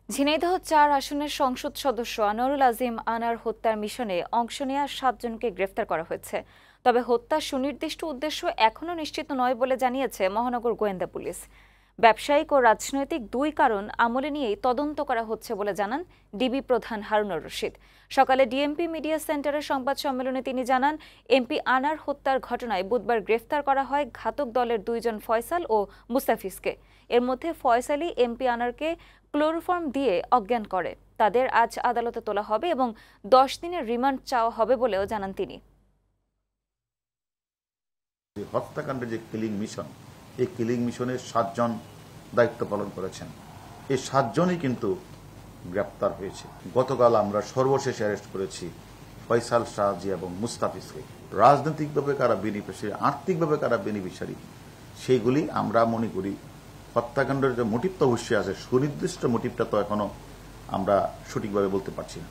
ঝিনাইদহ ৪ আসনের সংসদ সদস্য আনোয়ারুল আজিম আনার হত্যার মিশনে অংশ নেওয়া ৭ জনকে গ্রেফতার করা হয়েছে। তবে হত্যার সুনির্দিষ্ট উদ্দেশ্য এখনও নিশ্চিত নয় বলে জানিয়েছে মহানগর গোয়েন্দা পুলিশ। ব্যবসায়িক ও রাজনৈতিক দুই কারণ আমলে নিয়েই তদন্ত করা হচ্ছে বলে জানান ডিবি প্রধান হারুনুর রশিদ। সকালে ডিএমপি মিডিয়া সেন্টারের সংবাদ সম্মেলনে তিনি জানান, এমপি আনার হত্যার ঘটনায় বুধবার গ্রেফতার করা হয় ঘাতক দলের ২ জন ফয়সাল ও মুস্তাফিজকে। এর মধ্যে ফয়সালই এমপি আনারকে ক্লোরোফর্ম দিয়ে অজ্ঞান করে। তাদের আজ আদালতে তোলা হবে এবং ১০ দিনের রিমান্ড চাওয়া হবে বলেও জানান তিনি। হত্যাকাণ্ডের যে কিলিং মিশন, এই কিলিং মিশনের ৭ জন দায়িত্ব পালন করেছেন। এই ৭ জনই কিন্তু গ্রেপ্তার হয়েছে। গতকাল আমরা সর্বশেষ অ্যারেস্ট করেছি ফয়সাল, শাহজি এবং মুস্তাফিজকে। রাজনৈতিকভাবে কারা বেনিফিশিয়ারি, আর্থিকভাবে কারা বেনিফিশিয়ারি, সেইগুলি আমরা মনে করি হত্যাকাণ্ডের যে মোটিভ তো অবশ্যই আছে, সুনির্দিষ্ট মোটিভটা তো এখনো আমরা সঠিকভাবে বলতে পারছি না।